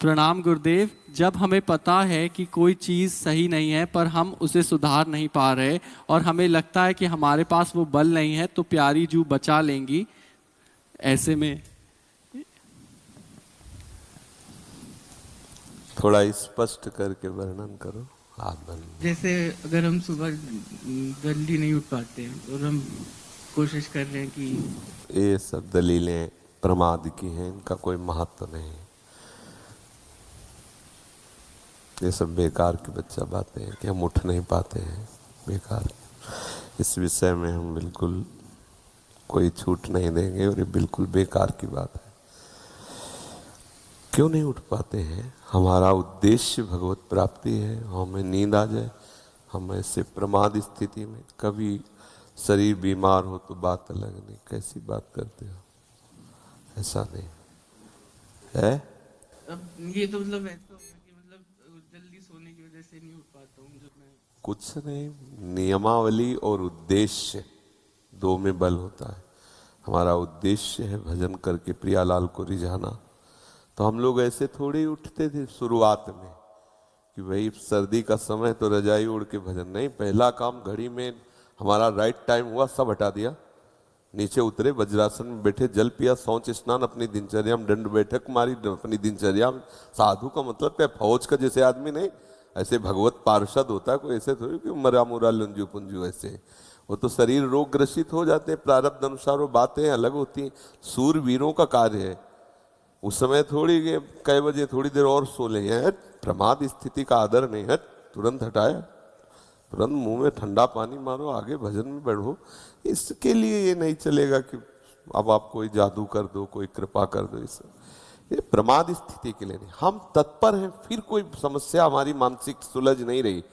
प्रणाम गुरुदेव। जब हमें पता है कि कोई चीज़ सही नहीं है पर हम उसे सुधार नहीं पा रहे और हमें लगता है कि हमारे पास वो बल नहीं है तो प्यारी जू बचा लेंगी, ऐसे में थोड़ा स्पष्ट करके वर्णन करो। हाथ बंद। जैसे अगर हम सुबह जल्दी नहीं उठ पाते हैं और हम कोशिश कर रहे हैं कि ये सब दलीलें प्रमाद की हैं, इनका कोई महत्व नहीं। ये सब बेकार की बच्चा बातें हैं कि हम उठ नहीं पाते हैं, बेकार। इस विषय में हम बिल्कुल कोई छूट नहीं देंगे और ये बिल्कुल बेकार की बात है। क्यों नहीं उठ पाते हैं? हमारा उद्देश्य भगवत प्राप्ति है। हमें नींद आ जाए, हम ऐसे प्रमाद स्थिति में, कभी शरीर बीमार हो तो बात अलग, नहीं कैसी बात करते हो, ऐसा नहीं है। अब ये तो मतलब ऐसा हो गया कि मतलब जल्दी सोने की वजह से नहीं उठ पाता हूँ जब मैं कुछ नहीं, नियमावली और उद्देश्य दो में बल होता है। हमारा उद्देश्य है भजन करके प्रियालाल को रिझाना। तो हम लोग ऐसे थोड़ी उठते थे शुरुआत में कि भाई सर्दी का समय तो रजाई ओढ़ के भजन नहीं। पहला काम घड़ी में हमारा राइट टाइम हुआ, सब हटा दिया, नीचे उतरे, वज्रासन में बैठे, जल पिया, शौच स्नान, अपनी दिनचर्या में दंड बैठक मारी, अपनी दिनचर्या में। साधु का मतलब क्या, फौज का जैसे आदमी नहीं, ऐसे भगवत पार्षद होता है कोई, ऐसे थोड़ी कि मरा मुरा लंजू पुंजू ऐसे। वो तो शरीर रोग ग्रसित हो जाते हैं, प्रारब्ध अनुसार वो बातें अलग होती हैं। सूरवीरों का कार्य है। उस समय थोड़ी कई बजे थोड़ी देर और सो ले हैं, प्रमाद स्थिति का आदर नहीं है, तुरंत हटाया, तुरंत मुंह में ठंडा पानी मारो, आगे भजन में बढ़ो। इसके लिए ये नहीं चलेगा कि अब आप कोई जादू कर दो, कोई कृपा कर दो। ये प्रमाद स्थिति के लिए नहीं। हम तत्पर हैं, फिर कोई समस्या हमारी मानसिक सुलझ नहीं रही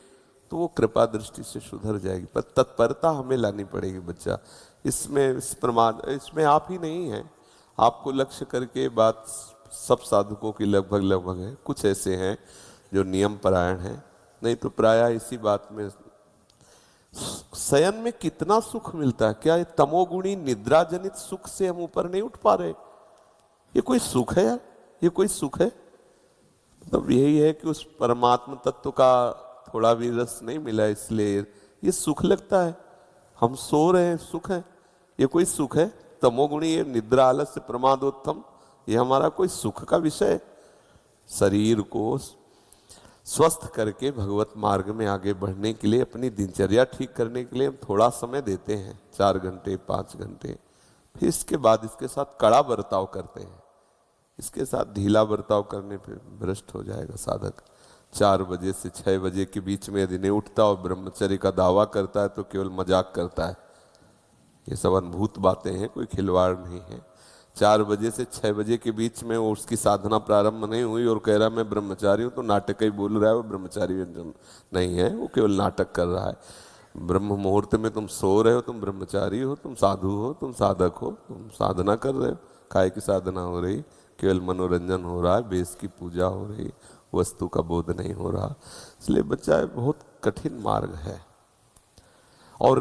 तो वो कृपा दृष्टि से सुधर जाएगी, पर तत्परता हमें लानी पड़ेगी बच्चा। इसमें इस प्रमाद इसमें आप ही नहीं है, आपको लक्ष्य करके बात सब साधकों की लगभग लगभग है। कुछ ऐसे हैं जो नियम परायण हैं, नहीं तो प्रायः इसी बात में। शयन में कितना सुख मिलता है, क्या ये तमोगुणी निद्रा जनित सुख से हम ऊपर नहीं उठ पा रहे? ये कोई सुख है यार? ये कोई सुख है? मतलब यही है कि उस परमात्मा तत्व का थोड़ा भी रस नहीं मिला, इसलिए ये सुख लगता है। हम सो रहे हैं, सुख है? ये कोई सुख है? तमोगुणी ये निद्रा आलस्य प्रमादोत्तम, ये हमारा कोई सुख का विषय है? शरीर को स्वस्थ करके भगवत मार्ग में आगे बढ़ने के लिए, अपनी दिनचर्या ठीक करने के लिए हम थोड़ा समय देते हैं, 4 घंटे 5 घंटे। फिर इसके बाद इसके साथ कड़ा बर्ताव करते हैं। इसके साथ ढीला बर्ताव करने पे भ्रष्ट हो जाएगा साधक। 4 बजे से 6 बजे के बीच में यदि नहीं उठता और ब्रह्मचर्य का दावा करता है तो केवल मजाक करता है। ये सब अनुभूत बातें हैं, कोई खिलवाड़ नहीं है। 4 बजे से 6 बजे के बीच में वो उसकी साधना प्रारंभ नहीं हुई और कह रहा है मैं ब्रह्मचारी हूँ, तो नाटक ही बोल रहा है, वो ब्रह्मचारी व्यंजन नहीं है, वो केवल नाटक कर रहा है। ब्रह्म मुहूर्त में तुम सो रहे हो, तुम ब्रह्मचारी हो, तुम साधु हो, तुम साधक हो, तुम साधना कर रहे हो। काय की साधना हो रही? केवल मनोरंजन हो रहा है, बेस की पूजा हो रही, वस्तु का बोध नहीं हो रहा। इसलिए बच्चा बहुत कठिन मार्ग है। और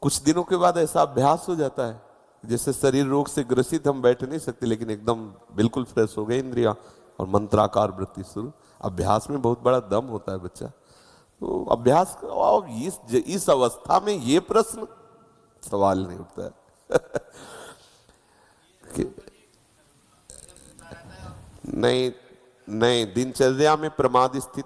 कुछ दिनों के बाद ऐसा अभ्यास हो जाता है जैसे शरीर रोग से ग्रसित, हम बैठ नहीं सकते, लेकिन एकदम बिल्कुल फ्रेश हो गए इंद्रियां और मंत्राकार वृत्ति शुरू। अभ्यास में बहुत बड़ा दम होता है बच्चा। तो अभ्यास करो। इस अवस्था में ये प्रश्न सवाल नहीं उठता है कि नहीं, नहीं, दिनचर्या में प्रमाद स्थिति